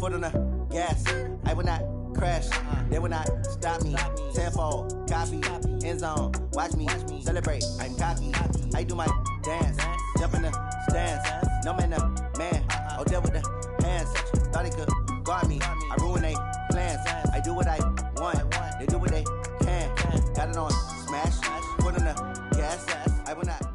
foot on the gas. I will not crash. They will not stop me. Tenfold, copy, end zone. Watch me celebrate. I'm cocky. I do my dance. Jump in the stands. No man, the man. Oh, deal with the hands. Thought he could guard me. I ruin they plans. I do what I want. They do what they can. Got it on smash. Foot on the gas. I will not.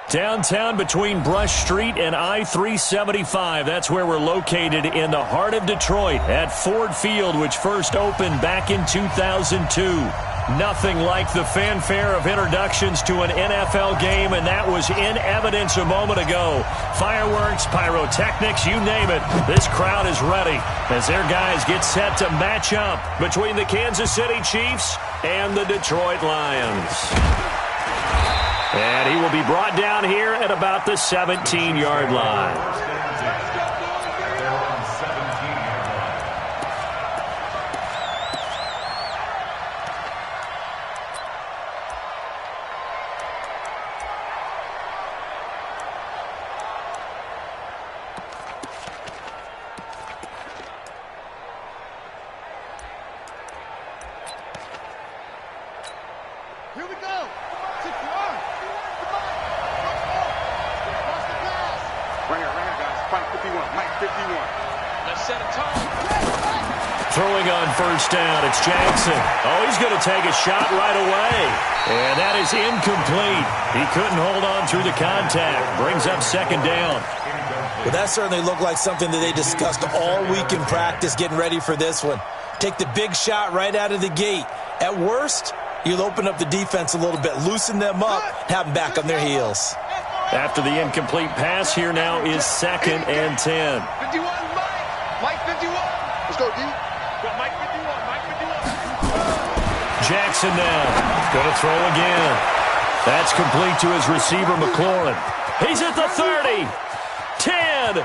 Downtown between Brush Street and I-375. That's where we're located in the heart of Detroit at Ford Field, which first opened back in 2002. Nothing like the fanfare of introductions to an NFL game, and that was in evidence a moment ago. Fireworks, pyrotechnics, you name it. This crowd is ready as their guys get set to match up between the Kansas City Chiefs and the Detroit Lions. And he will be brought down here at about the 17-yard line. Here we go. 6 yards. Watch the pass. Right here, guys. Mike 51. Mike 51. Let's set a tone. Throwing on first down, it's Jackson. Oh, he's going to take a shot right away. And that is incomplete. He couldn't hold on through the contact. Brings up second down. Well, that certainly looked like something that they discussed all week in practice, getting ready for this one. Take the big shot right out of the gate. At worst, you'll open up the defense a little bit, loosen them up, have them back on their heels. After the incomplete pass, here now is 2nd and 10. 51, Mike 51. Let's go, D. Mike 51, Mike 51. Jackson now. Going to throw again. That's complete to his receiver, McLaurin. He's at the 30. 10.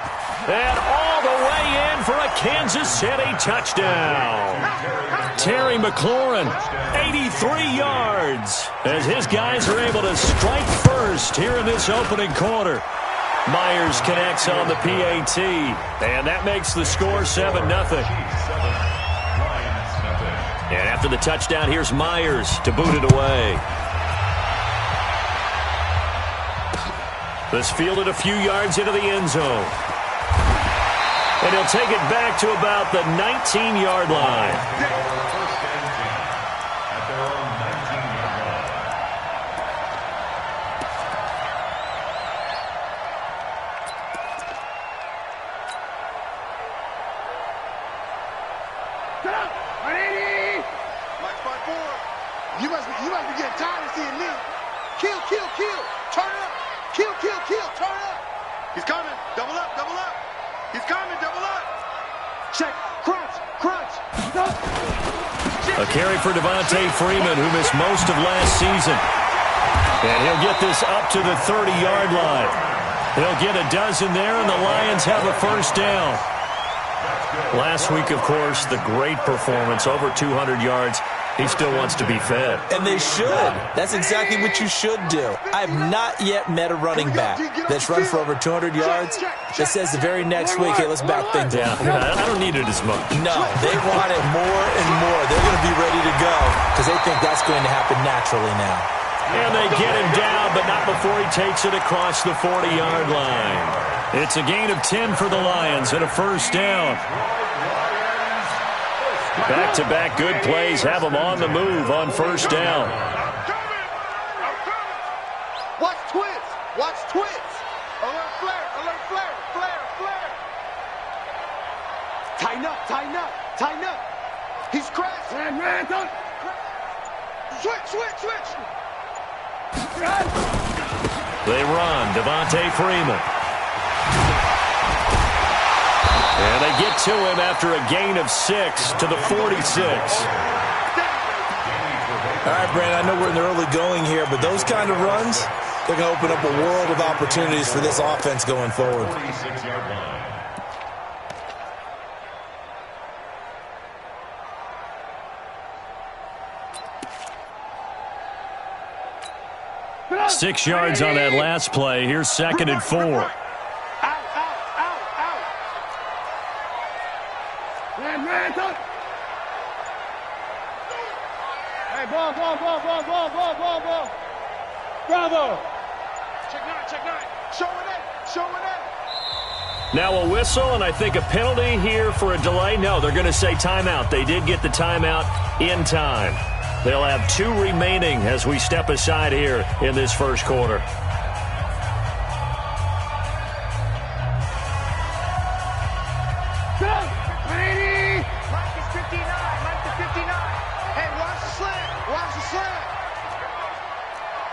And all the way in for a Kansas City touchdown. Terry McLaurin, 83 yards, as his guys are able to strike first here in this opening quarter. Myers connects on the PAT, and that makes the score 7-0. And after the touchdown, here's Myers to boot it away. This fielded a few yards into the end zone. And he'll take it back to about the 19-yard line. You must be getting tired of seeing me. Kill. Turn up. Kill. Turn up. He's coming. Double up. He's coming. Double up. Check. Crunch. A carry for Devontae Freeman, who missed most of last season. And he'll get this up to the 30-yard line. He'll get a dozen there, and the Lions have a first down. Last week, of course, the great performance, over 200 yards. He still wants to be fed. And they should. That's exactly what you should do. I have not yet met a running back that's run for over 200 yards that says the very next week, hey, let's back things up. Yeah, I don't need it as much. No, they want it more and more. They're going to be ready to go because they think that's going to happen naturally now. And they get him down, but not before he takes it across the 40-yard line. It's a gain of 10 for the Lions and a first down. Back-to-back good plays have them on the move on first down. Watch twins. Alert flare. Tighten up. He's crashing. Man, don't. Switch. They run. Devontae Freeman. And they get to him after a gain of 6 to the 46. All right, Brandon, I know we're in the early going here, but those kind of runs, they're going to open up a world of opportunities for this offense going forward. Six yards on that last play. Here's 2nd and 4. Hey, ball. Bravo. Check nine. Showing it. Now a whistle, and I think a penalty here for a delay. No, they're going to say timeout. They did get the timeout in time. They'll have 2 remaining as we step aside here in this first quarter. Mike is 59. Hey, watch the slant.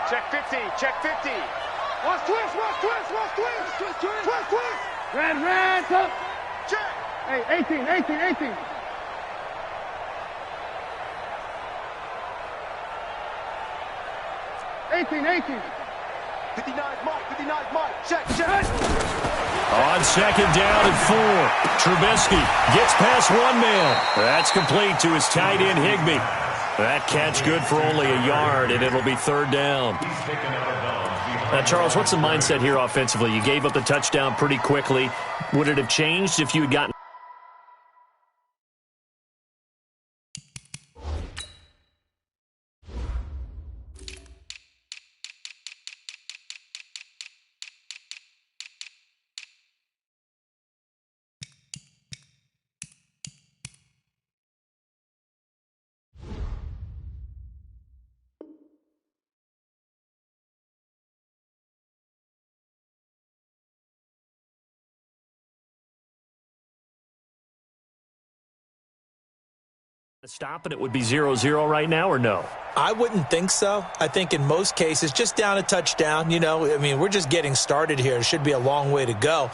Check 50. Watch twist. Red, up. Check. Hey, 18. 59's Mike. Check. On second down and 4, Trubisky gets past one man. That's complete to his tight end, Higbee. That catch good for only a yard, and it'll be third down. Now, Charles, what's the mindset here offensively? You gave up the touchdown pretty quickly. Would it have changed if you had gotten... stop and it would be 0-0 right now, or no? I wouldn't think so. I think in most cases, just down a touchdown, we're just getting started here. It should be a long way to go.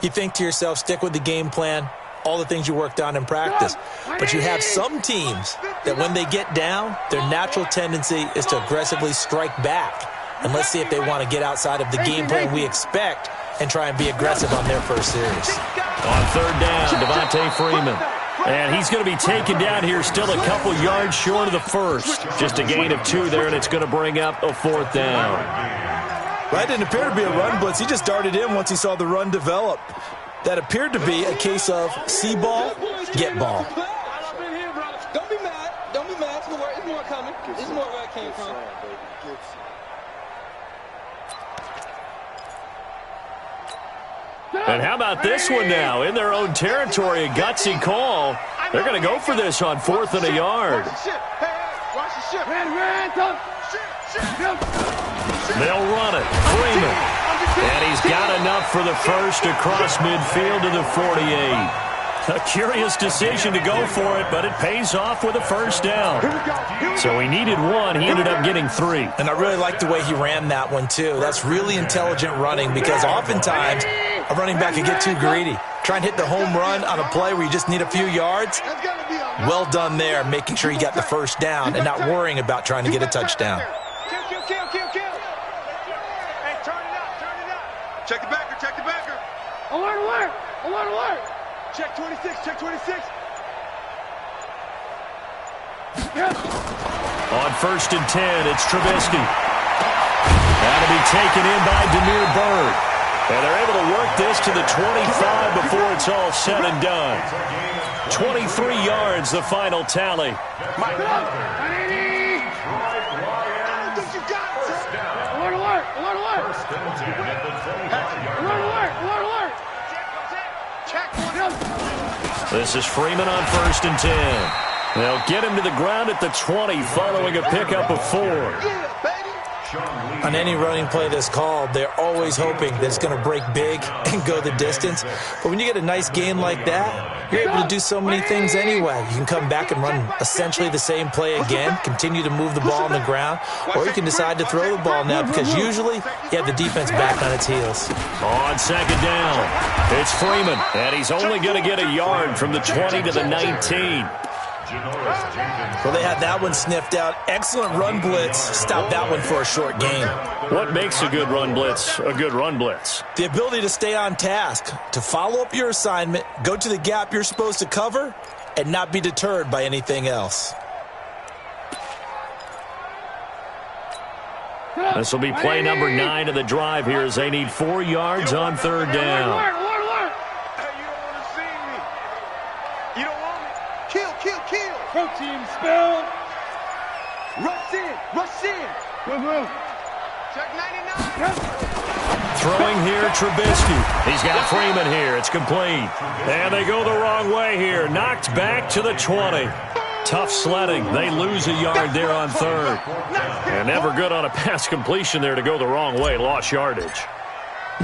You think to yourself, stick with the game plan, all the things you worked on in practice. But you have some teams that when they get down, their natural tendency is to aggressively strike back. And let's see if they want to get outside of the game plan we expect and try and be aggressive on their first series. On third down, Devontae Freeman. And he's going to be taken down here, still a couple yards short of the first. Just a gain of 2 there, and it's going to bring up a 4th down. That didn't appear to be a run blitz. He just darted in once he saw the run develop. That appeared to be a case of see ball, get ball. Don't be mad. It's more coming. It's more where it came from. And how about this one now? In their own territory, a gutsy call. They're going to go for this on 4th and a yard. They'll run it. Freeman. And he's got enough for the first across midfield to the 48. A curious decision to go for it, but it pays off with a first down. So he needed 1. He ended up getting 3. And I really like the way he ran that one, too. That's really intelligent running because oftentimes a running back can get too greedy. Try and hit the home run on a play where you just need a few yards. Well done there, making sure he got the first down and not worrying about trying to get a touchdown. Kill. Hey, turn it up. Check the backer. Alert. Check 26. On 1st and 10, it's Trubisky. That'll be taken in by Demir Bird. And they're able to work this to the 25 before it's all said and done. 23 yards, the final tally. Mike, I don't think you got it, sir. Alert. Check 1. This is Freeman on 1st and 10. They'll get him to the ground at the 20 following a pickup of 4. On any running play that's called, they're always hoping that it's going to break big and go the distance. But when you get a nice gain like that, you're able to do so many things anyway. You can come back and run essentially the same play again, continue to move the ball on the ground, or you can decide to throw the ball now because usually you have the defense back on its heels. On second down, it's Freeman, and he's only going to get a yard from the 20 to the 19. Well, they had that one sniffed out. Excellent run blitz. Stop that one for a short gain. What makes a good run blitz a good run blitz? The ability to stay on task, to follow up your assignment, go to the gap you're supposed to cover, and not be deterred by anything else. This will be play number 9 of the drive here as they need 4 yards on third down. Hey, you don't want to see me. You don't want me. Protein spell. Rush in. Rush in. Check 99. Throwing here, Trubisky. He's got Freeman here. It's complete. And they go the wrong way here. Knocked back to the 20. Tough sledding. They lose a yard there on third. And never good on a pass completion there to go the wrong way. Lost yardage.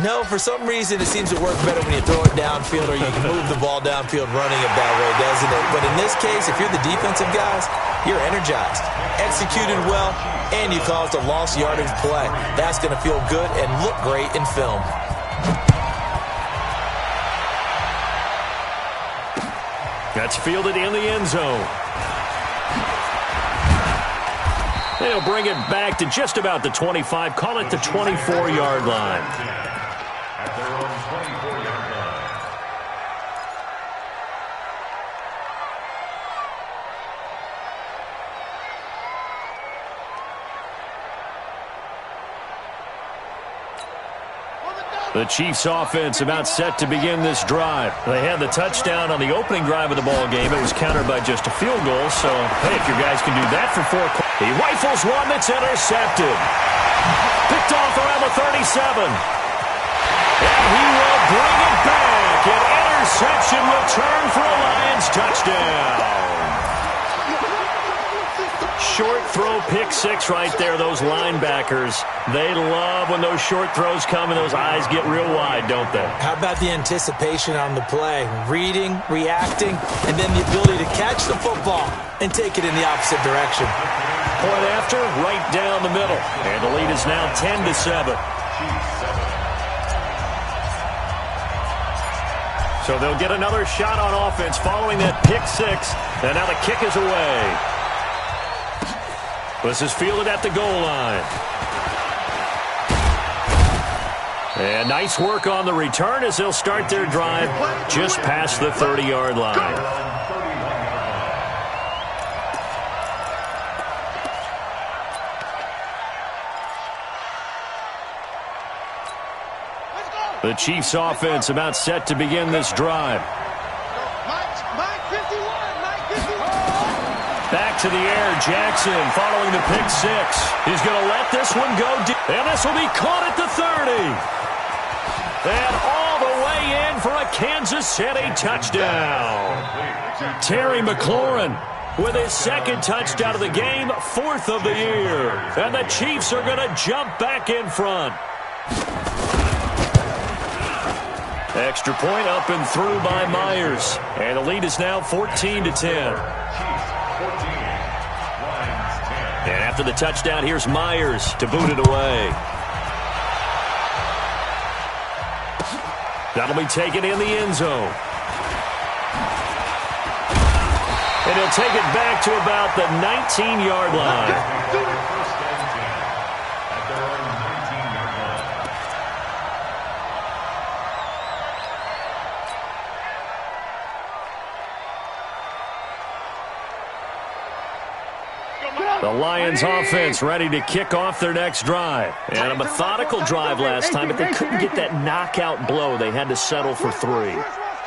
No, for some reason it seems to work better when you throw it downfield or you can move the ball downfield running it that way, doesn't it? But in this case, if you're the defensive guys, you're energized, executed well, and you caused a lost yardage play. That's going to feel good and look great in film. That's fielded in the end zone. They'll bring it back to just about the 25, call it the 24-yard line. At their own 24-yard line. The Chiefs offense about set to begin this drive. They had the touchdown on the opening drive of the ball game. It was countered by just a field goal. So, hey, if your guys can do that for 4 quarters. He rifles one that's intercepted. Picked off around the 37. And he will bring it back. An interception return for a Lions touchdown. Short throw, pick six right there. Those linebackers, they love when those short throws come and those eyes get real wide, don't they? How about the anticipation on the play? Reading, reacting, and then the ability to catch the football and take it in the opposite direction. Point after, right down the middle. And the lead is now 10-7. So they'll get another shot on offense following that pick six. And now the kick is away. This is fielded at the goal line. And nice work on the return as they'll start their drive just past the 30-yard line. The Chiefs offense about set to begin this drive. Back to the air, Jackson following the pick six. He's going to let this one go deep. And this will be caught at the 30. And all the way in for a Kansas City touchdown. Terry McLaurin with his second touchdown of the game, 4th of the year. And the Chiefs are going to jump back in front. Extra point up and through by Myers. And the lead is now 14-10. And after the touchdown, here's Myers to boot it away. That'll be taken in the end zone. And he'll take it back to about the 19-yard line. The Lions offense ready to kick off their next drive. And a methodical drive last time, but they couldn't get that knockout blow. They had to settle for 3.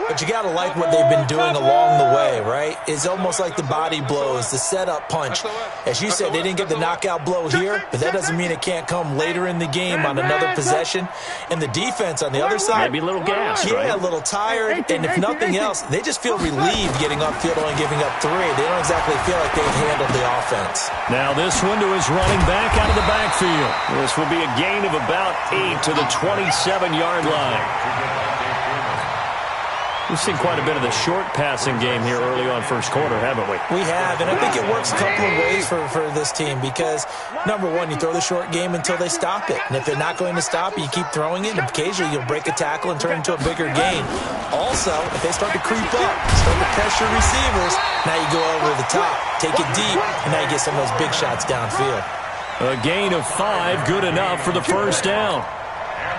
But you got to like what they've been doing along the way, right? It's almost like the body blows, the setup punch. As you said, they didn't get the knockout blow here, but that doesn't mean it can't come later in the game on another possession. And the defense on the other side, maybe a little gassed, yeah, right? a little tired. And if nothing else, they just feel relieved getting upfield and giving up 3. They don't exactly feel like they've handled the offense. Now this one to his running back out of the backfield. This will be a gain of about 8 to the 27-yard line. We've seen quite a bit of the short passing game here early on first quarter, haven't we? We have, and I think it works a couple of ways for this team because, number one, you throw the short game until they stop it. And if they're not going to stop it, you keep throwing it, and occasionally you'll break a tackle and turn it into a bigger gain. Also, if they start to creep up, start to pressure receivers, now you go over the top, take it deep, and now you get some of those big shots downfield. A gain of 5, good enough for the first down.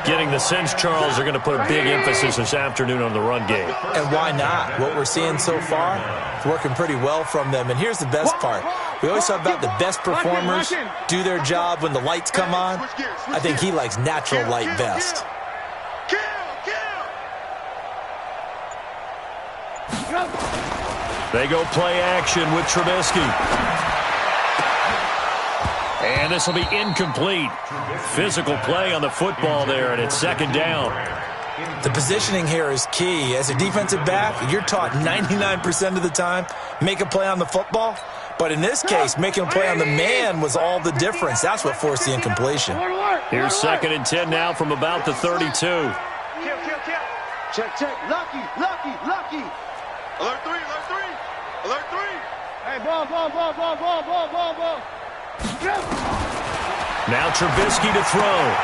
Getting the sense, Charles, are going to put a big emphasis this afternoon on the run game. And why not? What we're seeing so far is working pretty well from them. And here's the best part. We always talk about the best performers do their job when the lights come on. I think he likes natural light best. They go play action with Trubisky. And this will be incomplete. Physical play on the football there, and it's second down. The positioning here is key. As a defensive back, you're taught 99% of the time, make a play on the football. But in this case, making a play on the man was all the difference. That's what forced the incompletion. Here's 2nd and 10 now from about the 32. Check. Lucky. Alert 3. Hey, ball. Now Trubisky to throw.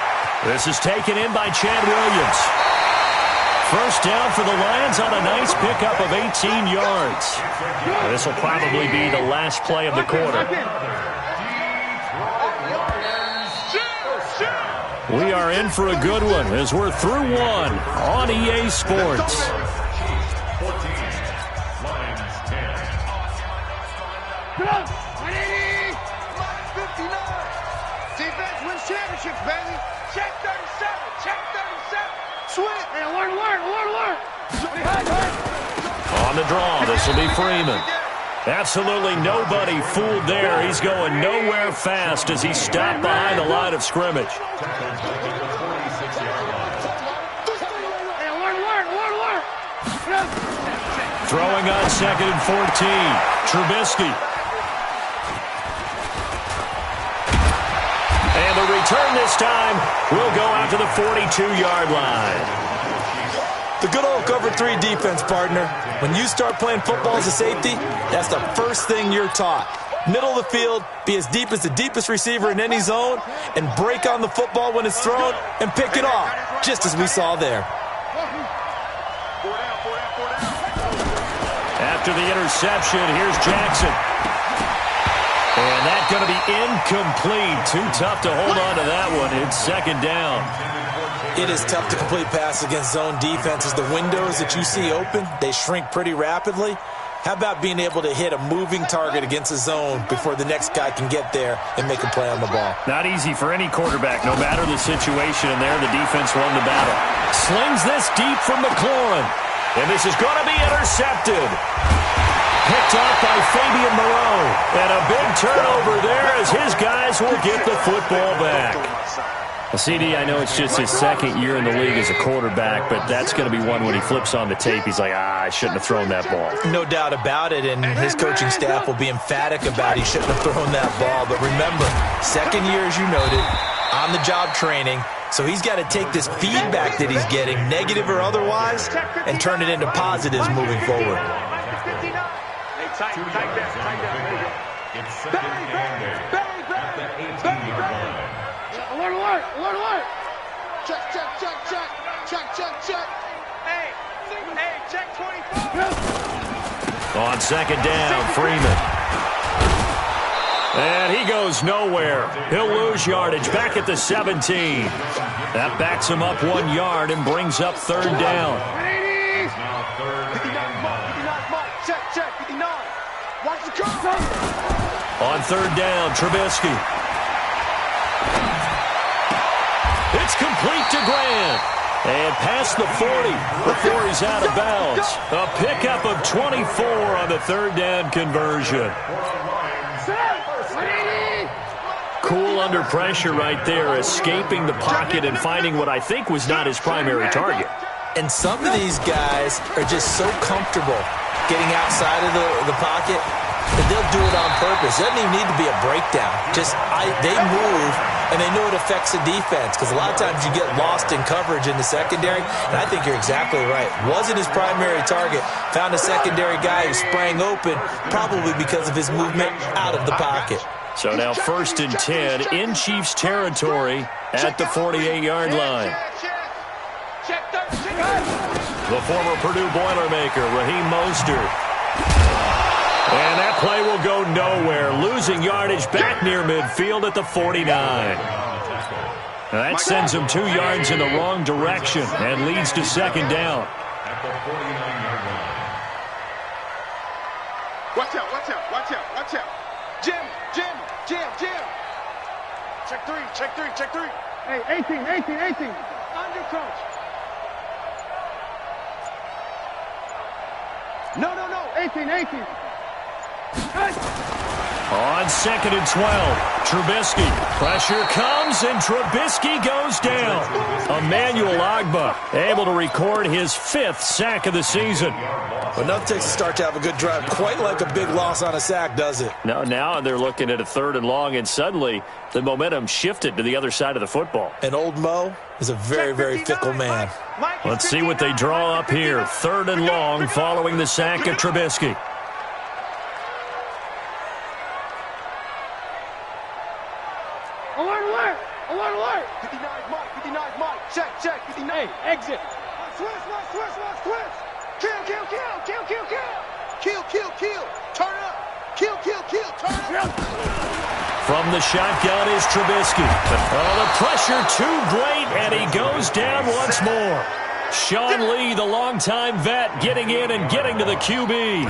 This is taken in by Chad Williams. First down for the Lions on a nice pickup of 18 yards. This will probably be the last play of the quarter. We are in for a good one as we're through one on EA Sports. Defense wins championships, baby. Check 37. Switch. Hey, alert. On the draw, this will be Freeman. Absolutely nobody fooled there. He's going nowhere fast as he stopped behind the line of scrimmage. Throwing on 2nd and 14. Trubisky. And the return this time will go out to the 42-yard line. The good old cover 3 defense, partner. When you start playing football as a safety, that's the first thing you're taught. Middle of the field, be as deep as the deepest receiver in any zone, and break on the football when it's thrown and pick it off, just as we saw there. After the interception, here's Jackson. And that's going to be incomplete. Too tough to hold on to that one. It's second down. It is tough to complete pass against zone defenses. The windows that you see open, they shrink pretty rapidly. How about being able to hit a moving target against a zone before the next guy can get there and make a play on the ball? Not easy for any quarterback, no matter the situation. And there, the defense won the battle. Slings this deep from McLaurin. And this is going to be intercepted. Picked off by Fabian Moreau. And a big turnover there as his guys will get the football back. Well, CD, I know it's just his second year in the league as a quarterback, but that's going to be one when he flips on the tape. He's like, I shouldn't have thrown that ball. No doubt about it, and his coaching staff will be emphatic about he shouldn't have thrown that ball. But remember, second year, as you noted, on-the-job training. So he's got to take this feedback that he's getting, negative or otherwise, and turn it into positives moving forward. Alert. Check. Hey, check 24. On second down, Freeman. And he goes nowhere. He'll lose yardage back at the 17. That backs him up 1 yard and brings up third down. 59. Watch the curve. On third down, Trubisky. It's complete to Grant. And past the 40 before he's out of bounds. A pickup of 24 on the third down conversion. Cool under pressure right there, escaping the pocket and finding what I think was not his primary target. And some of these guys are just so comfortable getting outside of the pocket that they'll do it on purpose. It doesn't even need to be a breakdown. They move, and they know it affects the defense because a lot of times you get lost in coverage in the secondary, and I think you're exactly right. Wasn't his primary target. Found a secondary guy who sprang open, probably because of his movement out of the pocket. So now 1st and 10 in Chiefs territory at the 48-yard line. The former Purdue Boilermaker, Raheem Mostert. And that play will go nowhere, losing yardage back near midfield at the 49. That sends him 2 yards in the wrong direction and leads to second down. At the 49-yard line. Watch out. Jim. Check three. Hey, 18. Under, coach. No. 18. On 2nd and 12, Trubisky. Pressure comes, and Trubisky goes down. Emmanuel Ogbah able to record his 5th sack of the season. But nothing takes a start to have a good drive. Quite like a big loss on a sack, does it? No, now they're looking at a 3rd and long, and suddenly the momentum shifted to the other side of the football. And old Mo is a very, very fickle man. Let's see what they draw up here. 3rd and long following the sack of Trubisky. Alert! 59's Mike. Check. 59. Hey, exit. Switch. Kill. Turn up. Kill. Turn up. From the shotgun is Trubisky. Oh, the pressure too great, and he goes down once more. Sean Lee, the longtime vet, getting in and getting to the QB.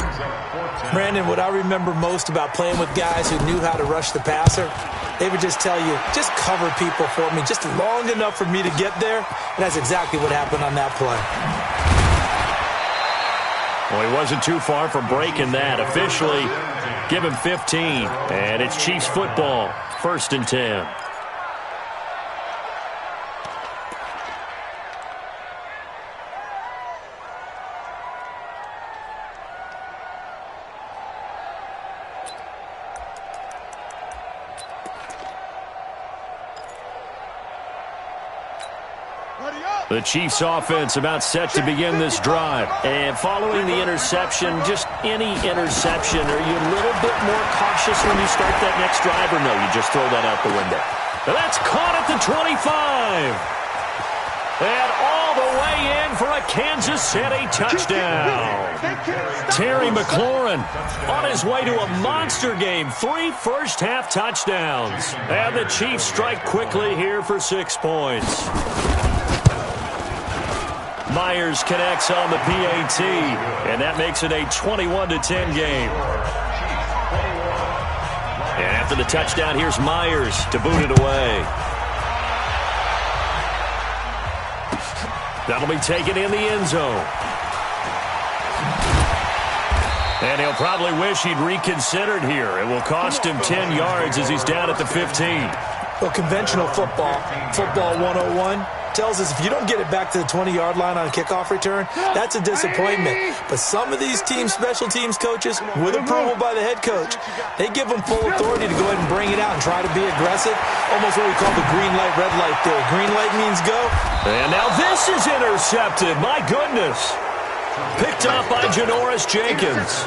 Brandon, what I remember most about playing with guys who knew how to rush the passer, they would just tell you, just cover people for me, just long enough for me to get there. And that's exactly what happened on that play. Well, he wasn't too far from breaking that. Officially, give him 15. And it's Chiefs football, 1st and 10. The Chiefs offense about set to begin this drive. And following the interception, just any interception, are you a little bit more cautious when you start that next drive, or no, you just throw that out the window? Now that's caught at the 25. And all the way in for a Kansas City touchdown. Terry McLaurin on his way to a monster game. 3 first-half touchdowns. And the Chiefs strike quickly here for 6 points. Myers connects on the PAT, and that makes it a 21-10 game. And after the touchdown, here's Myers to boot it away. That'll be taken in the end zone. And he'll probably wish he'd reconsidered here. It will cost him 10 yards as he's down at the 15. Well, conventional football 101, tells us if you don't get it back to the 20-yard line on a kickoff return, that's a disappointment. But some of these special teams coaches, with approval by the head coach, they give them full authority to go ahead and bring it out and try to be aggressive. Almost what we call the green light, red light theory. Green light means go. And now this is intercepted. My goodness. Picked up by Janoris Jenkins.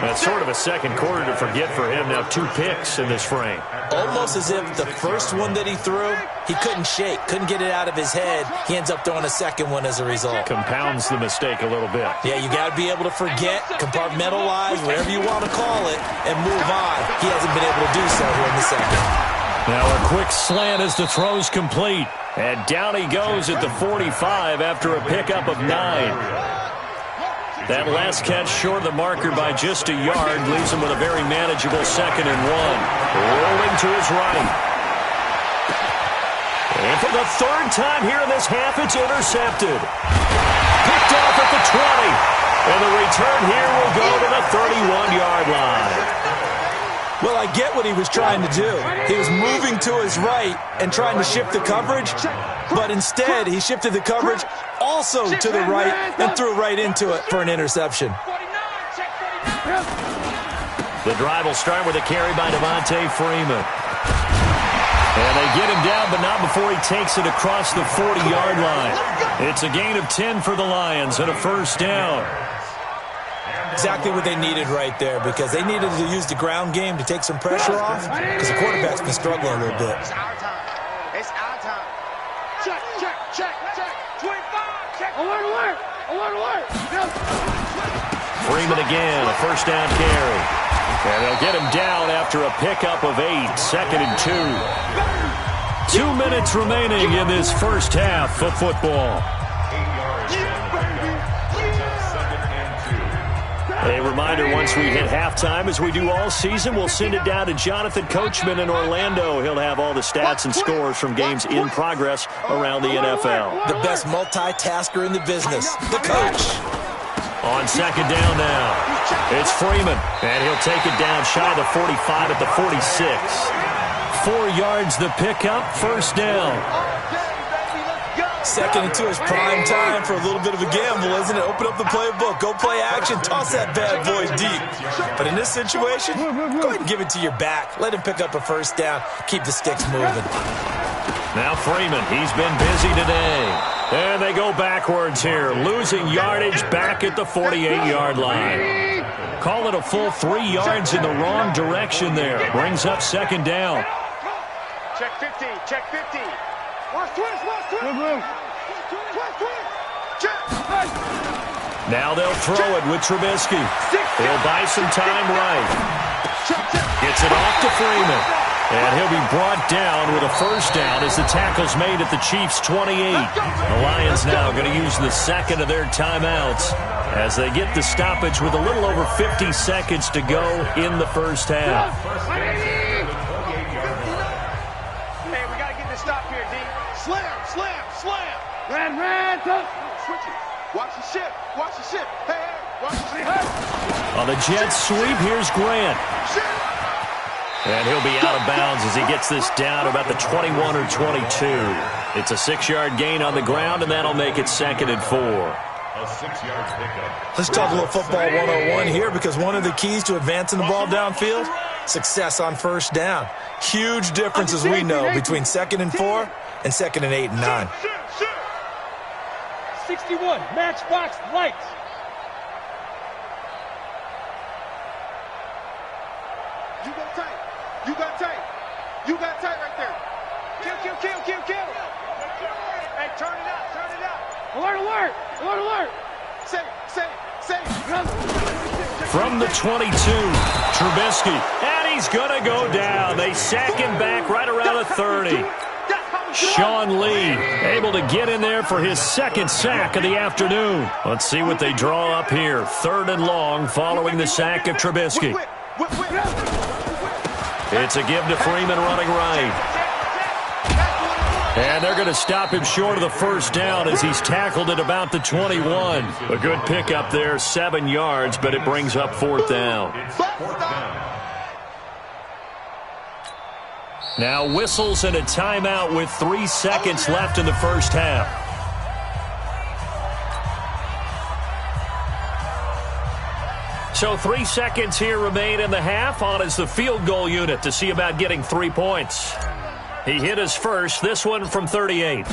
That's sort of a second quarter to forget for him. Now 2 picks in this frame. Almost as if the first one that he threw, he couldn't shake, couldn't get it out of his head. He ends up throwing a second one as a result. Compounds the mistake a little bit. Yeah, you got to be able to forget, compartmentalize, whatever you want to call it, and move on. He hasn't been able to do so here in the second. Now a quick slant as the throw's complete. And down he goes at the 45 after a pickup of 9. That last catch short of the marker by just a yard leaves him with a very manageable 2nd and 1. Rolling to his right. And for the 3rd time here in this half, it's intercepted. Picked off at the 20. And the return here will go to the 31-yard line. Well, I get what he was trying to do. He was moving to his right and trying to shift the coverage, but instead he shifted the coverage also to the right and threw right into it for an interception. The drive will start with a carry by Devontae Freeman. And they get him down, but not before he takes it across the 40-yard line. It's a gain of 10 for the Lions and a 1st down. Exactly what they needed right there, because they needed to use the ground game to take some pressure off, because the quarterback's been struggling a little bit. It's our time. Check. 25. Check. Alert. Freeman again, a 1st down carry. And they'll get him down after a pickup of 8, 2nd and 2. 2 minutes remaining in this first half of football. A reminder, once we hit halftime, as we do all season, we'll send it down to Jonathan Coachman in Orlando. He'll have all the stats and scores from games in progress around the NFL. The best multitasker in the business, the coach. On second down now, it's Freeman, and he'll take it down shy of the 45 at the 46. 4 yards the pickup, first down. Second and 2 is prime time for a little bit of a gamble, isn't it? Open up the playbook, go play action, toss that bad boy deep. But in this situation, go ahead and give it to your back. Let him pick up a first down, keep the sticks moving. Now Freeman, he's been busy today. And they go backwards here, losing yardage back at the 48-yard line. Call it a full 3 yards in the wrong direction there. Brings up second down. Check 50, check 50. Watch twist. Now they'll throw it with Trubisky. He'll buy some time right. Gets it off to Freeman. And he'll be brought down with a first down as the tackle's made at the Chiefs' 28. The Lions now going to use the second of their timeouts as they get the stoppage with a little over 50 seconds to go in the first half. Hey, we got to get this stop here, D. Slam. Ran. Switch it. Watch the ship. Hey, watch the ship. On the Jets sweep, here's Grant. And he'll be out of bounds as he gets this down about the 21 or 22. It's a 6-yard gain on the ground, and that'll make it second and 4. A 6-yard pickup. Let's talk a little football 101 here, because one of the keys to advancing the ball downfield, success on first down. Huge difference, as we know, between second and 4 and second and 8 and 9. 61, matchbox lights. You got tight right there. Kill. Hey, turn it up. Alert. Say. From the 22, Trubisky. And he's going to go down. They sack him back right around the 30. Sean Lee able to get in there for his second sack of the afternoon. Let's see what they draw up here. 3rd and long following the sack of Trubisky. It's a give to Freeman running right. And they're going to stop him short of the first down as he's tackled at about the 21. A good pickup there, 7 yards, but it brings up 4th down. Now whistles and a timeout with 3 seconds left in the first half. So 3 seconds here remain in the half. On is the field goal unit to see about getting 3 points. He hit his first, this one from 38.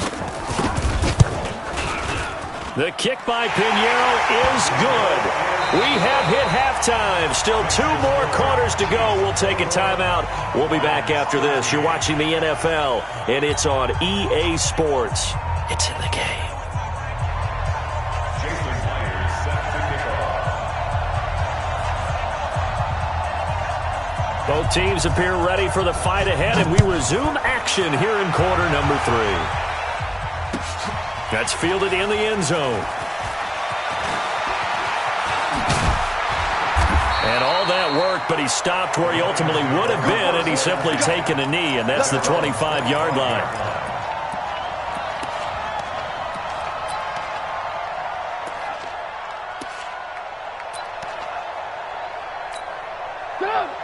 The kick by Pinheiro is good. We have hit halftime. Still 2 more quarters to go. We'll take a timeout. We'll be back after this. You're watching the NFL, and it's on EA Sports. It's in the game. Both teams appear ready for the fight ahead, and we resume action here in quarter number 3. That's fielded in the end zone. And all that work, but he stopped where he ultimately would have been, and he's simply taken a knee, and that's the 25-yard line.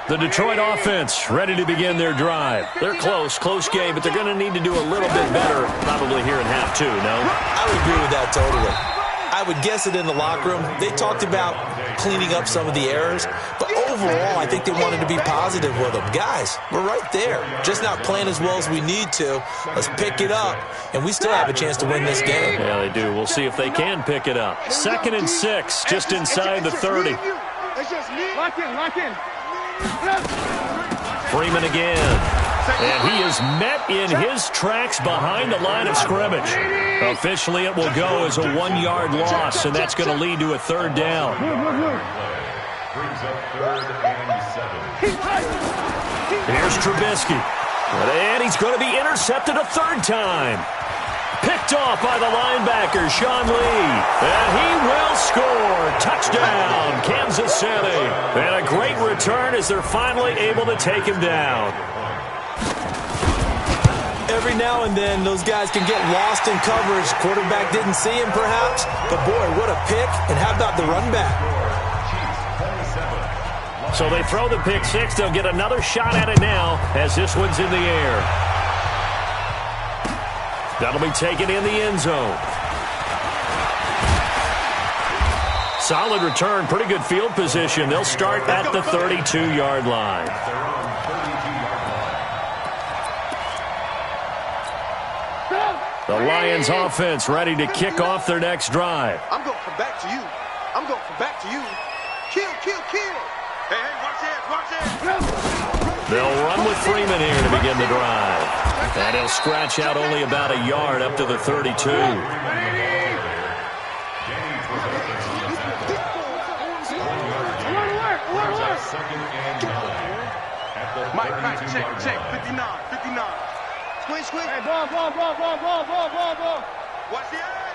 The Detroit offense ready to begin their drive. They're close game, but they're going to need to do a little bit better probably here in half 2, no? I would agree with that totally. I would guess it in the locker room. They talked about cleaning up some of the errors, but overall, I think they wanted to be positive with them. Guys, we're right there. Just not playing as well as we need to. Let's pick it up, and we still have a chance to win this game. Yeah, they do. We'll see if they can pick it up. 2nd and 6, just inside the 30. Lock in. Freeman again. And he is met in his tracks behind the line of scrimmage. Officially, it will go as a 1-yard loss, and that's going to lead to a 3rd down. Brings up 3rd and 7. Here's Trubisky. And he's going to be intercepted a 3rd time. Picked off by the linebacker, Sean Lee. And he will score. Touchdown, Kansas City. And a great return as they're finally able to take him down. Every now and then, those guys can get lost in coverage. Quarterback didn't see him, perhaps. But, boy, what a pick. And how about had the run back. So they throw the pick six. They'll get another shot at it now as this one's in the air. That'll be taken in the end zone. Solid return, pretty good field position. They'll start at the 32-yard line. The Lions offense ready to kick off their next drive. I'm going from back to you. I'm going from back to you. Kill, kill, kill. Hey, hey, watch this, watch this. They'll run with Freeman here to begin the drive. And he'll scratch out only about a yard up to the 32. Mike, check, 59. Squish. Hey, ball. Watch the edge.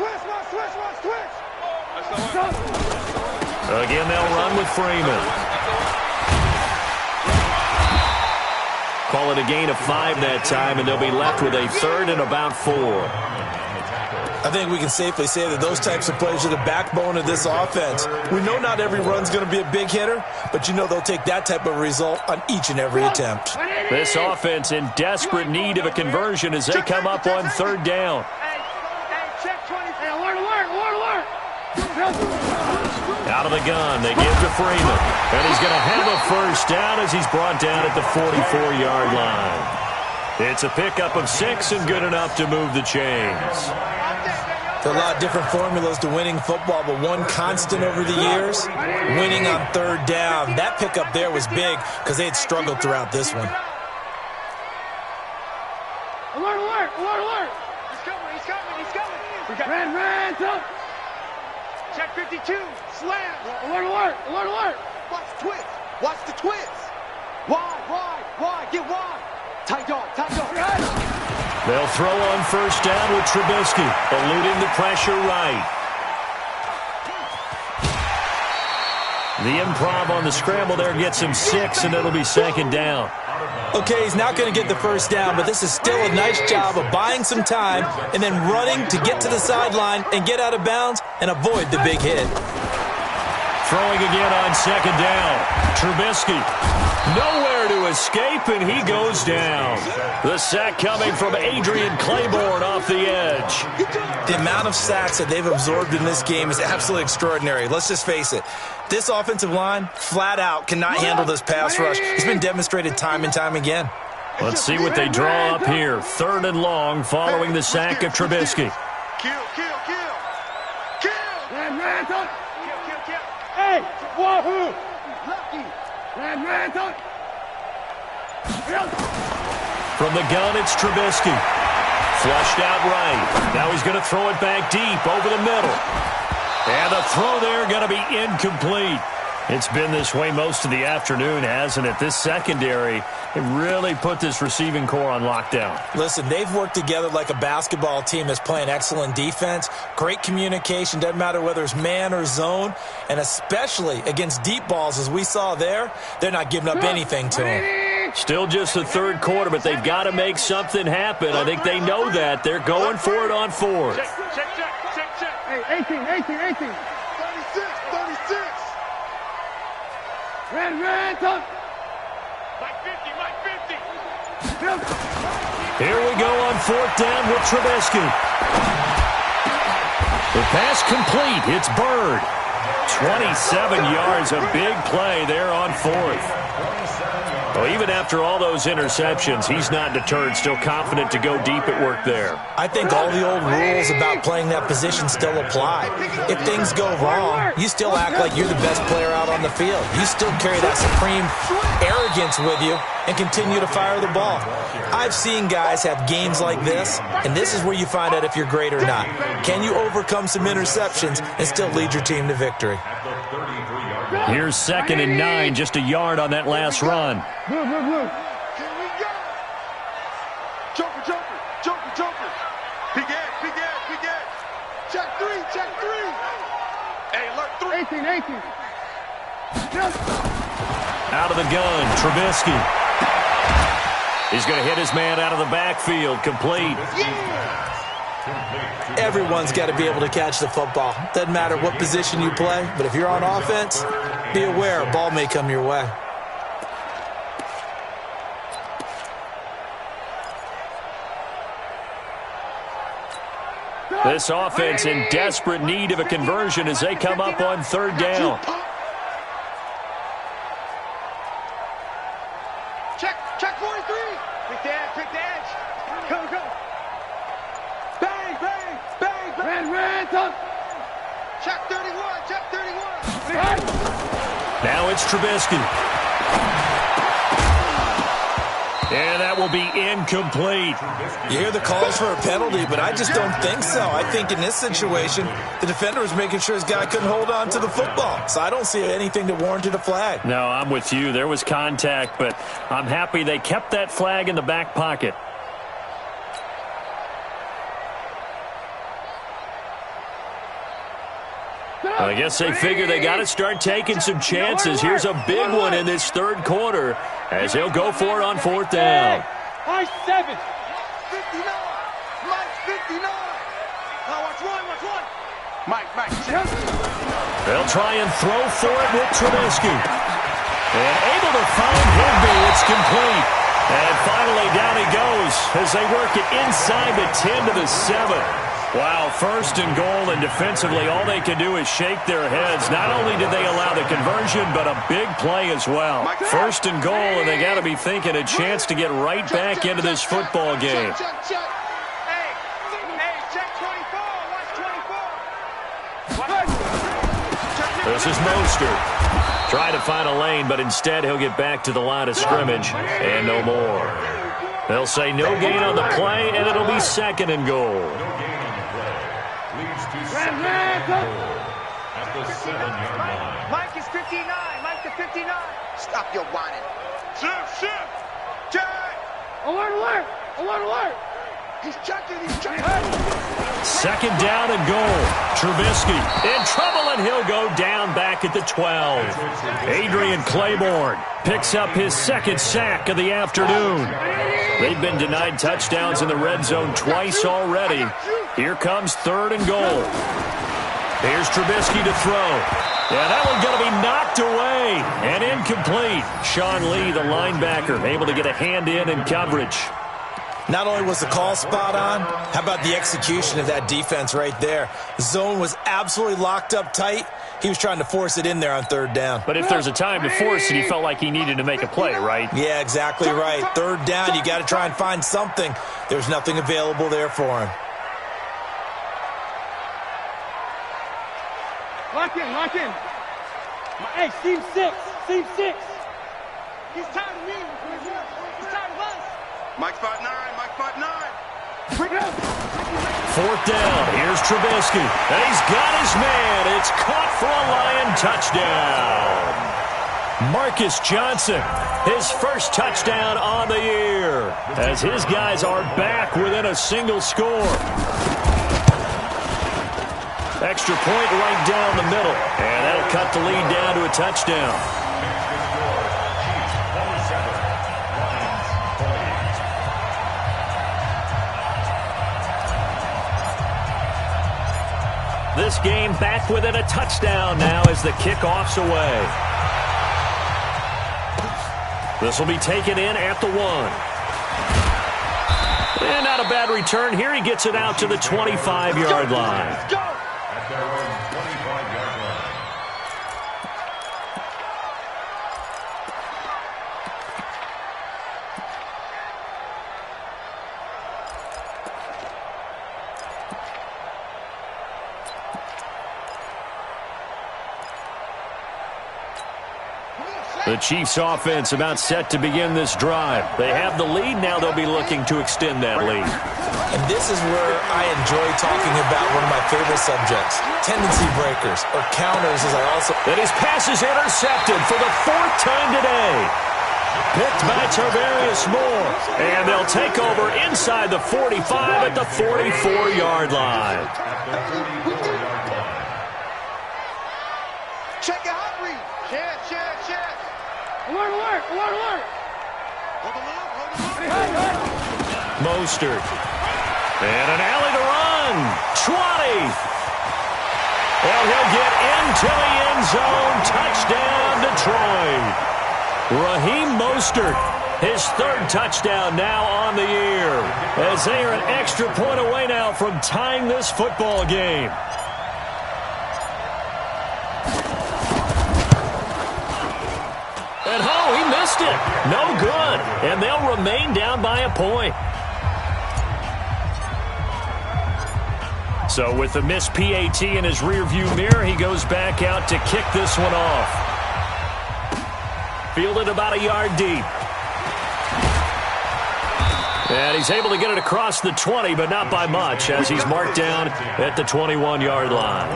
Switch. Again, they'll run with Freeman. Call it a gain of 5 that time, and they'll be left with a third and about 4. I think we can safely say that those types of plays are the backbone of this offense. We know not every run's going to be a big hitter, but you know they'll take that type of result on each and every attempt. This offense in desperate need of a conversion as they come up on third down. Check 20. Hey, alert. Out of the gun, they give to Freeman. And he's going to have a first down as he's brought down at the 44-yard line. It's a pickup of 6 and good enough to move the chains. There are a lot of different formulas to winning football, but one constant over the years, winning on third down. That pickup there was big because they had struggled throughout this one. Alert. He's coming. Ran, top. Check 52. Slam. Alert. Watch the twist. Watch the twist. Wide. Get wide. Tight dog. They'll throw on first down with Trubisky, eluding the pressure right. The improv on the scramble there gets him 6, and it'll be second down. Okay, he's not going to get the first down, but this is still a nice job of buying some time and then running to get to the sideline and get out of bounds and avoid the big hit. Throwing again on second down. Trubisky, nowhere to escape, and he goes down. The sack coming from Adrian Claiborne off the edge. The amount of sacks that they've absorbed in this game is absolutely extraordinary. Let's just face it. This offensive line, flat out, cannot handle this pass rush. It's been demonstrated time and time again. Let's see what they draw up here. Third and long following the sack of Trubisky. Kill. Ran, top. Kill. Hey, wahoo. Lucky. Ran, top. From the gun, it's Trubisky. Flushed out right. Now he's going to throw it back deep over the middle. And the throw there going to be incomplete. It's been this way most of the afternoon, hasn't it? This secondary, it really put this receiving core on lockdown. Listen, they've worked together like a basketball team that's playing excellent defense. Great communication, doesn't matter whether it's man or zone. And especially against deep balls, as we saw there, they're not giving up anything to them. Still just the third quarter, but they've got to make something happen. I think they know that. They're going for it on fourth. Check. Hey, 18. 36. Ran, top. Mike 50. Here we go on fourth down with Trubisky. The pass complete. It's Bird. 27 yards, a big play there on fourth. Well, even after all those interceptions, he's not deterred, still confident to go deep at work there. I think all the old rules about playing that position still apply. If things go wrong, you still act like you're the best player out on the field. You still carry that supreme arrogance with you and continue to fire the ball. I've seen guys have games like this, and this is where you find out if you're great or not. Can you overcome some interceptions and still lead your team to victory? Here's 2nd and 9, just a yard on that last run. Here we go. Joker. Big edge. Check three. Hey, alert 3. 18. Out of the gun, Trubisky. He's going to hit his man out of the backfield, complete. Everyone's got to be able to catch the football. Doesn't matter what position you play, but if you're on offense, be aware a ball may come your way. This offense in desperate need of a conversion as they come up on third down. Check 43. Quick the edge. Go. Bang. Red. Check 31. Now it's Trubisky. And that will be incomplete. You hear the calls for a penalty, but I just don't think so. I think in this situation, the defender was making sure his guy couldn't hold on to the football. So I don't see anything that warranted a flag. No, I'm with you. There was contact, but I'm happy they kept that flag in the back pocket. I guess they figure they got to start taking some chances. Here's a big one in this third quarter as he'll go for it on fourth down. High 7. 59. Mike 59. Now watch one. Mike. They'll try and throw for it with Trubisky. And able to find Higby. It's complete. And finally down he goes as they work it inside the 10 to the 7. Wow, first and goal, and defensively all they can do is shake their heads. Not only did they allow the conversion, but a big play as well. First and goal, and they got to be thinking a chance to get right back into this football game. Check. Hey, check 24. Watch 24. This is Mostert. Trying to find a lane, but instead he'll get back to the line of scrimmage, and no more. They'll say no gain on the play, and it'll be second and goal. At the 7-yard line. Mike is 59. Mike to 59. Stop your whining. Shift. Check. Alert. He's checking. Second down and goal. Trubisky in trouble, and he'll go down back at the 12. Adrian Claiborne picks up his second sack of the afternoon. They've been denied touchdowns in the red zone twice already. Here comes third and goal. Here's Trubisky to throw. Yeah, that one's going to be knocked away and incomplete. Sean Lee, the linebacker, able to get a hand in coverage. Not only was the call spot on, how about the execution of that defense right there? The zone was absolutely locked up tight. He was trying to force it in there on third down. But if there's a time to force it, he felt like he needed to make a play, right? Yeah, exactly right. Third down, you got to try and find something. There's nothing available there for him. Lock in. Hey, seam 6. He's tired of me. He's tired of us. Mike 5'9". Fourth down. Here's Trubisky. And he's got his man. It's caught for a Lion touchdown. Marcus Johnson, his first touchdown on the year, as his guys are back within a single score. Extra point right down the middle. And that'll cut the lead down to a touchdown. This game back within a touchdown now as the kickoff's away. This will be taken in at the 1. And not a bad return. Here he gets it out to the 25-yard line. At their own 25-yard line. The Chiefs offense about set to begin this drive. They have the lead. Now they'll be looking to extend that lead. And this is where I enjoy talking about one of my favorite subjects, tendency breakers, or counters, as I also... And his pass is intercepted for the 4th time today. Picked by Tarvarius Moore. And they'll take over inside the 45 at the 44-yard line. Check it out, Reed. Check. Alert. Hold the line. Mostert. And an alley to run. 20. And he'll get into the end zone. Touchdown, Detroit. Raheem Mostert, his third touchdown now on the year, as they are an extra point away now from tying this football game. And he missed it. No good. And they'll remain down by a point. So with the missed PAT in his rearview mirror, he goes back out to kick this one off. Fielded about a yard deep. And he's able to get it across the 20, but not by much, as he's marked down at the 21-yard line.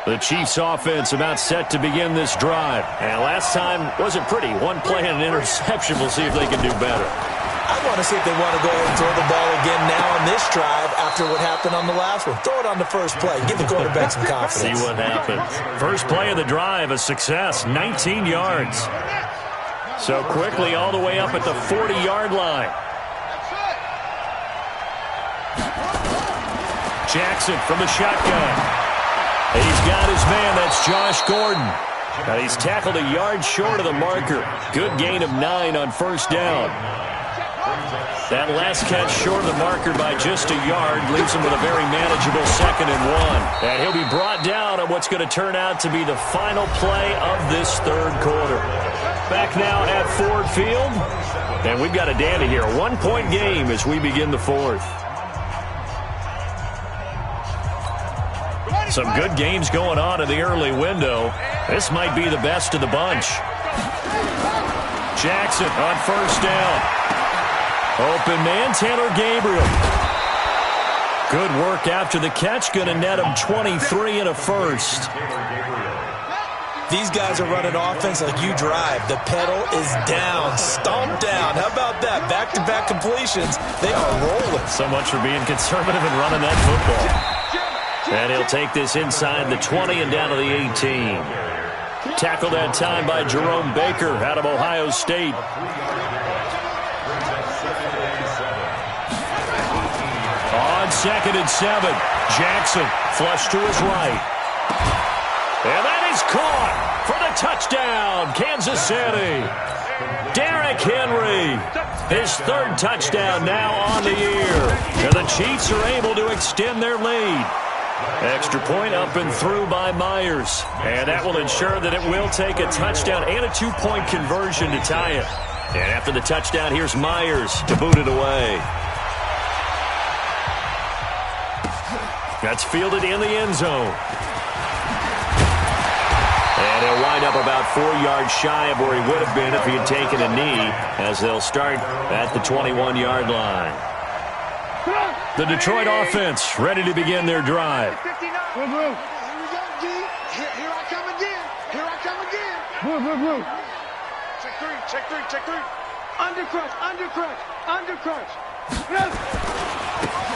The Chiefs' offense about set to begin this drive. And last time wasn't pretty. One play and an interception. We'll see if they can do better. I want to see if they want to go ahead and throw the ball again now on this drive after what happened on the last one. Throw it on the first play. Give the quarterback some confidence. See what happens. First play of the drive, a success. 19 yards. So quickly all the way up at the 40-yard line. Jackson from the shotgun. He's got his man. That's Josh Gordon. And he's tackled a yard short of the marker. Good gain of 9 on first down. That last catch short of the marker by just a yard leaves him with a very manageable 2nd and 1. And he'll be brought down on what's going to turn out to be the final play of this third quarter. Back now at Ford Field. And we've got a dandy here. 1-point game as we begin the fourth. Some good games going on in the early window. This might be the best of the bunch. Jackson on first down. Open man, Taylor Gabriel. Good work after the catch. Going to net him 23 and a first. These guys are running offense like you drive. The pedal is down, stomp down. How about that? Back-to-back completions. They are rolling. So much for being conservative and running that football. And he'll take this inside the 20 and down to the 18. Tackled that time by Jerome Baker out of Ohio State. On 2nd and 7, Jackson flush to his right. And that is caught for the touchdown, Kansas City. Derrick Henry, his third touchdown now on the year. And the Chiefs are able to extend their lead. Extra point up and through by Myers. And that will ensure that it will take a touchdown and a 2-point conversion to tie it. And after the touchdown, here's Myers to boot it away. That's fielded in the end zone. And he'll wind up about 4 yards shy of where he would have been if he had taken a knee, as they'll start at the 21-yard line. The Detroit offense ready to begin their drive. Here we go, G. Here I come again. Here I come again. Check three, check three, check three. Undercrush, undercrush, undercrush. Yes.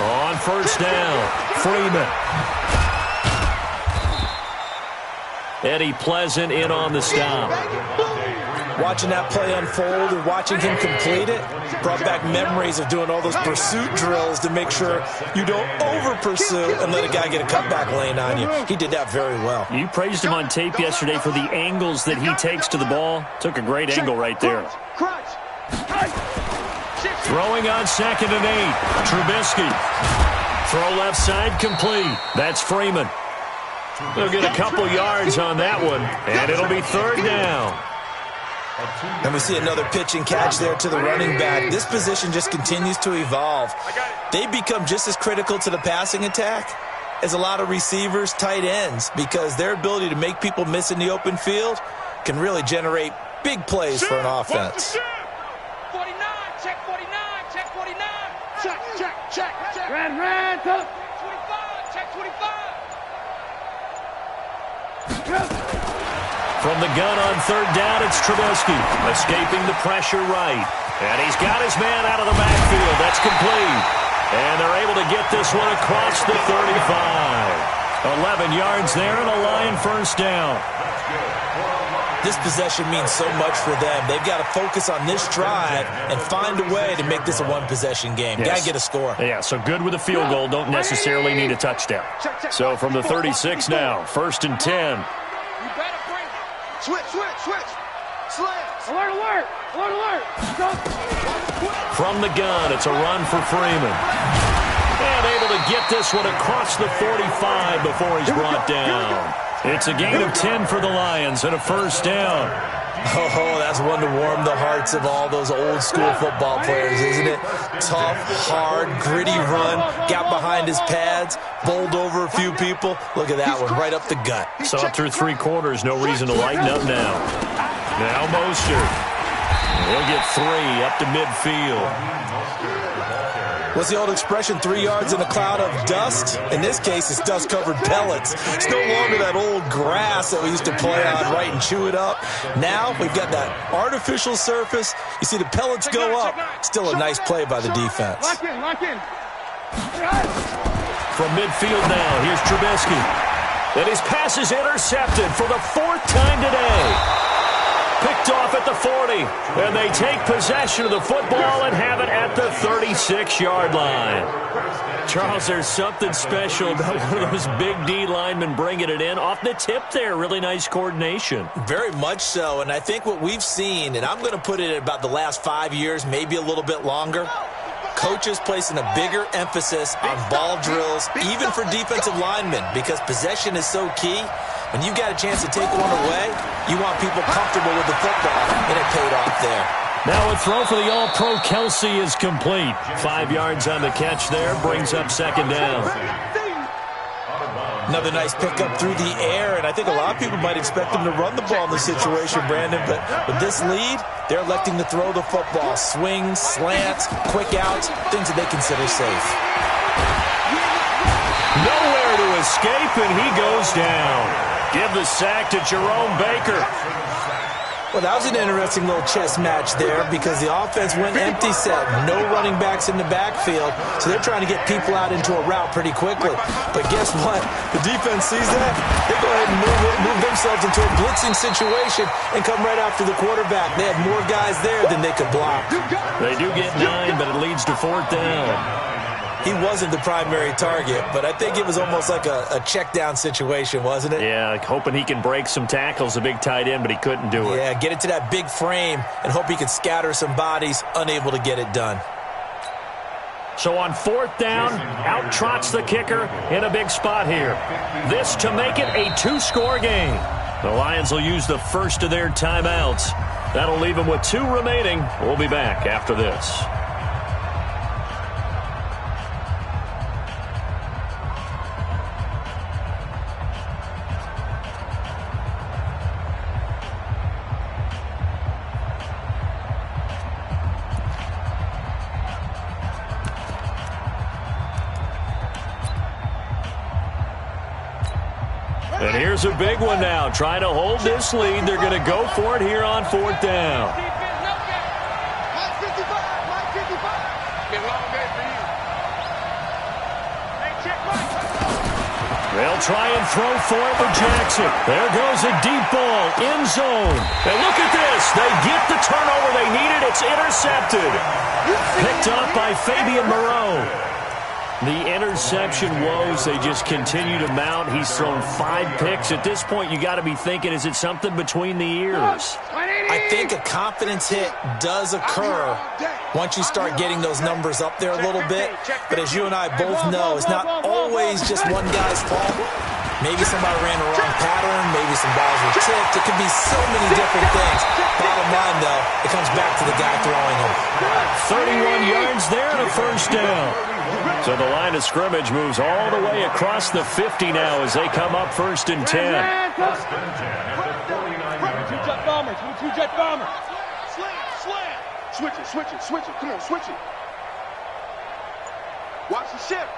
On first down, Freeman. Eddie Pleasant in on the stop. Watching that play unfold and watching him complete it brought back memories of doing all those pursuit drills to make sure you don't over-pursue and let a guy get a cutback lane on you. He did that very well. You praised him on tape yesterday for the angles that he takes to the ball. Took a great angle right there. Throwing on 2nd and 8. Trubisky. Throw left side complete. That's Freeman. They'll get a couple yards on that one, and it'll be 3rd down. And we see another pitch and catch there to the running back. This position just continues to evolve. They become just as critical to the passing attack as a lot of receivers, tight ends, because their ability to make people miss in the open field can really generate big plays for an offense. 49, check 49, check 49. Check, check, check, check. Red, check 25, check 25. From the gun on 3rd down, it's Trubisky, escaping the pressure right. And he's got his man out of the backfield. That's complete. And they're able to get this one across the 35. 11 yards there and a Lion first down. This possession means so much for them. They've got to focus on this drive and find a way to make this a one-possession game. Yes. Got to get a score. Yeah, so good with a field goal. Don't necessarily need a touchdown. So from the 36 now, 1st and 10. You better bring it. Switch. Slants. Alert, alert. Alert, alert. Go. From the gun, it's a run for Freeman. And able to get this one across the 45 before he's brought down. It's a gain of 10 for the Lions and a 1st down. Oh, that's one to warm the hearts of all those old-school football players, isn't it? Tough, hard, gritty run, got behind his pads, bowled over a few people. Look at that one, right up the gut. Saw it through 3 quarters, no reason to lighten up now. Now Mostert. He'll get 3 up to midfield. What's the old expression, 3 yards in a cloud of dust? In this case, it's dust-covered pellets. It's no longer that old grass that we used to play on, right, and chew it up. Now we've got that artificial surface. You see the pellets go up. Still a nice play by the defense. Lock in. From midfield now, here's Trubisky. And his pass is intercepted for the 4th time today. Picked off at the 40, and they take possession of the football and have it at the 36-yard line. Charles, there's something special about one of those big D linemen bringing it in. Off the tip there, really nice coordination. Very much so, and I think what we've seen, and I'm going to put it at about the last 5 years, maybe a little bit longer, coaches placing a bigger emphasis on ball drills, even for defensive linemen, because possession is so key. When you've got a chance to take one away, you want people comfortable with the football, and it paid off there. Now a throw for the All-Pro Kelsey is complete. 5 yards on the catch there, brings up 2nd down. Another nice pickup through the air, and I think a lot of people might expect them to run the ball in this situation, Brandon, but with this lead, they're electing to throw the football. Swings, slants, quick outs, things that they consider safe. Nowhere to escape, and he goes down. Give the sack to Jerome Baker. Well, that was an interesting little chess match there because the offense went empty set. No running backs in the backfield, so they're trying to get people out into a route pretty quickly. But guess what? The defense sees that. They go ahead and move themselves into a blitzing situation and come right after the quarterback. They had more guys there than they could block. They do get 9, but it leads to 4th down. He wasn't the primary target, but I think it was almost like a check-down situation, wasn't it? Yeah, hoping he can break some tackles, a big tight end, but he couldn't do it. Yeah, get it to that big frame and hope he can scatter some bodies, unable to get it done. So on 4th down, out trots the kicker in a big spot here. This to make it a 2-score game. The Lions will use the first of their timeouts. That'll leave them with 2 remaining. We'll be back after this. And here's a big one now. Trying to hold this lead. They're going to go for it here on 4th down. Mike 55. Been a long day for you. Hey, check Mike. They'll try and throw for it with Jackson. There goes a deep ball, end zone. And look at this. They get the turnover they needed. It's intercepted. Picked up by Fabian Moreau. The interception woes, they just continue to mount. He's thrown 5 picks. At this point, you got to be thinking, is it something between the ears? I think a confidence hit does occur once you start getting those numbers up there a little bit. But as you and I both know, it's not always just one guy's fault. Maybe somebody ran the wrong pattern. Maybe some balls were tipped. It could be so many different things. Bottom line, though, it comes back to the guy throwing them. 31 yards there and a 1st down. So the line of scrimmage moves all the way across the 50 now as they come up 1st and 10. Two jet bombers. Switch it. Come on, switch it. Watch the ship.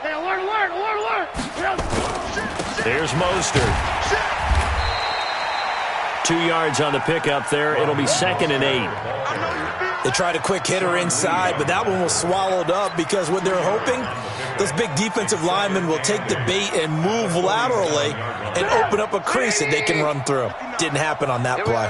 Hey, alert. Here's Mostert. 2 yards on the pickup there. It'll be 2nd and 8. They tried a quick hitter inside, but that one was swallowed up because what they're hoping, those big defensive linemen will take the bait and move laterally and open up a crease that they can run through. Didn't happen on that play.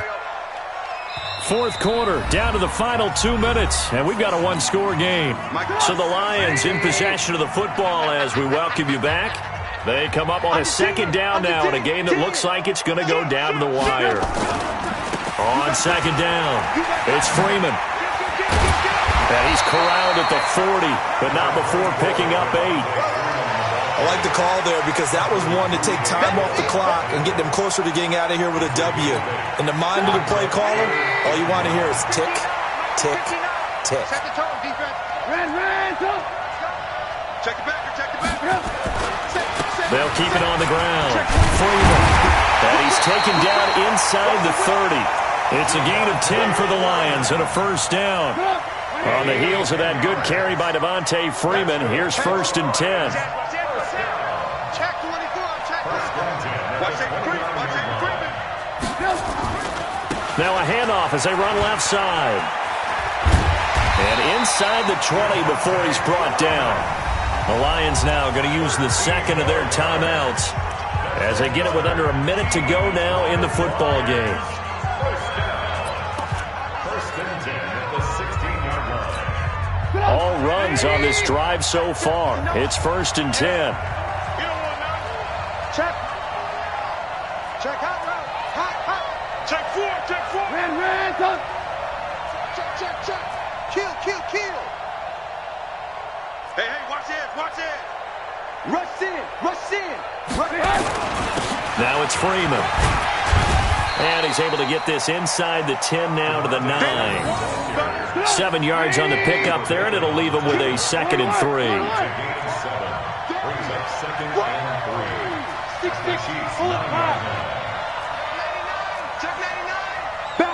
Fourth quarter, down to the final 2 minutes, and we've got a one-score game. So the Lions in possession of the football as we welcome you back. They come up on a second down now in a game that looks like it's going to go down to the wire. On second down, it's Freeman. And he's corralled at the 40, but not before picking up 8. I like the call there because that was one to take time off the clock and get them closer to getting out of here with a W. In the mind of the play caller, all you want to hear is tick, tick, tick. Check the tone, defense. Check the back, check the back. They'll keep it on the ground. Freeman. And he's taken down inside the 30. It's a gain of 10 for the Lions and a first down. On the heels of that good carry by Devontae Freeman, here's first and 10. Now a handoff as they run left side. And inside the 20 before he's brought down. The Lions now going to use the second of their timeouts as they get it with under a minute to go now in the football game. First and 10 at the 16-yard line. All runs on this drive so far. It's first and 10. Check. Check hot route. Hot. Check four. Ran. Check. Kill. Hey, watch it. Rush in. Now it's Freeman. And he's able to get this inside the 10 now to the 9. 7 yards on the pickup there, and it'll leave him with a second and 3. Brings up second and 3. 6-6. Pull it high. 99.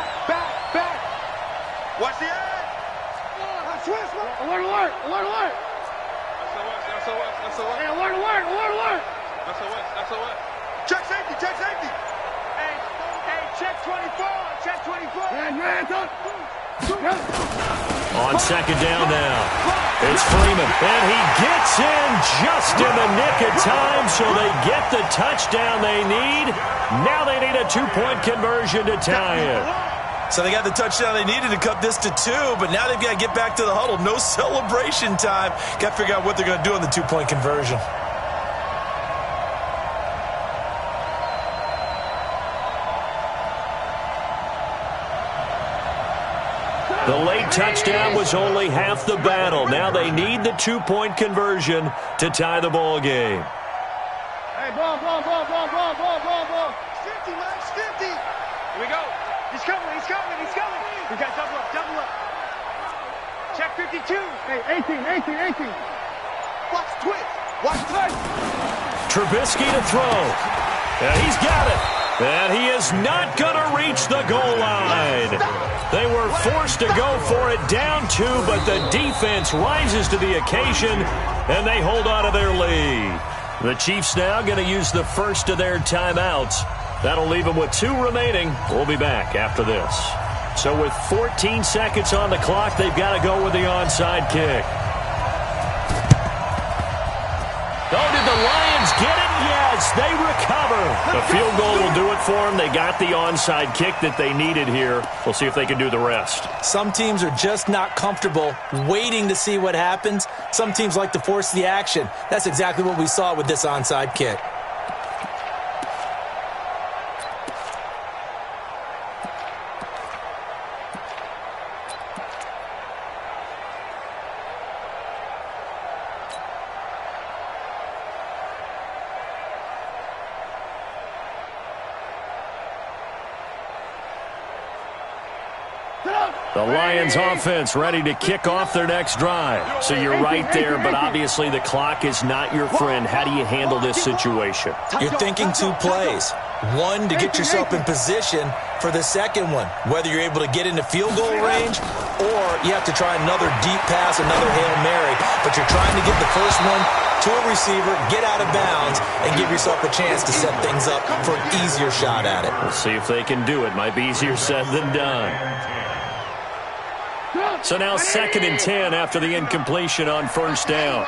Back. Watch the edge. Alert. SOS. Hey, alert. SOS. Check safety. Hey, check 24. On second down now, it's Freeman. And he gets in just in the nick of time, so they get the touchdown they need. Now they need a 2-point conversion to tie it. So they got the touchdown they needed to cut this to 2, but now they've got to get back to the huddle. No celebration time. Got to figure out what they're going to do on the 2-point conversion. The late touchdown was only half the battle. Now they need the 2-point conversion to tie the ball game. Hey, ball. 50, Max, 50. Here we go. He's coming. We got double up. Check 52. Hey, 18. Watch twitch. Trubisky to throw. And he's got it. And he is not going to reach the goal line. They were forced to go for it down 2, but the defense rises to the occasion, and they hold on to their lead. The Chiefs now going to use the first of their timeouts. That'll leave them with 2 remaining. We'll be back after this. So with 14 seconds on the clock, they've got to go with the onside kick. Oh, did the Lions get it? Yes, they recover. The field goal will do it for them. They got the onside kick that they needed here. We'll see if they can do the rest. Some teams are just not comfortable waiting to see what happens. Some teams like to force the action. That's exactly what we saw with this onside kick. The Lions offense ready to kick off their next drive. So you're right there, but obviously the clock is not your friend. How do you handle this situation? You're thinking 2 plays. One, to get yourself in position for the second one, whether you're able to get into field goal range or you have to try another deep pass, another Hail Mary. But you're trying to get the first one to a receiver, get out of bounds, and give yourself a chance to set things up for an easier shot at it. We'll see if they can do it. Might be easier said than done. So now 2nd and 10 after the incompletion on first down.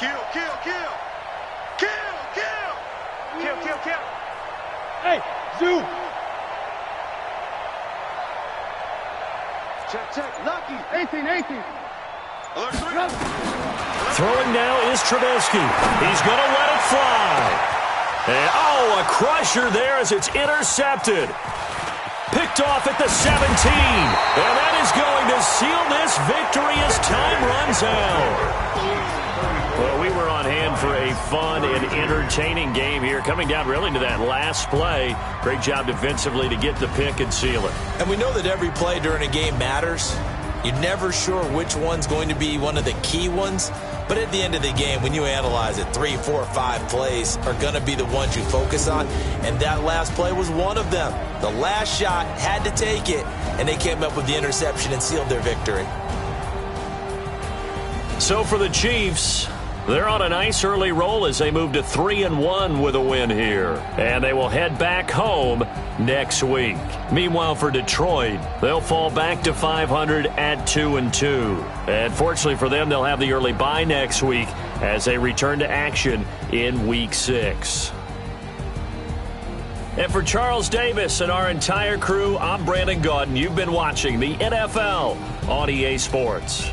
Kill, kill, kill. Kill, kill. Kill, kill, kill. Hey, Zoo. Check, check. Lucky. 18, 18. Alert 3. Throwing now is Trubisky. He's going to let it fly. And, a crusher there as it's intercepted. Picked off at the 17. And that is going to seal this victory as time runs out. Well, we were on hand for a fun and entertaining game here. Coming down really to that last play. Great job defensively to get the pick and seal it. And we know that every play during a game matters. You're never sure which one's going to be one of the key ones. But at the end of the game, when you analyze it, 3, 4, 5 plays are going to be the ones you focus on. And that last play was one of them. The last shot had to take it, and they came up with the interception and sealed their victory. So for the Chiefs, they're on a nice early roll as they move to 3-1 with a win here. And they will head back home next week. Meanwhile, for Detroit, they'll fall back to 500 at 2-2. And fortunately for them, they'll have the early bye next week as they return to action in Week 6. And for Charles Davis and our entire crew, I'm Brandon Gaudin. You've been watching the NFL on EA Sports.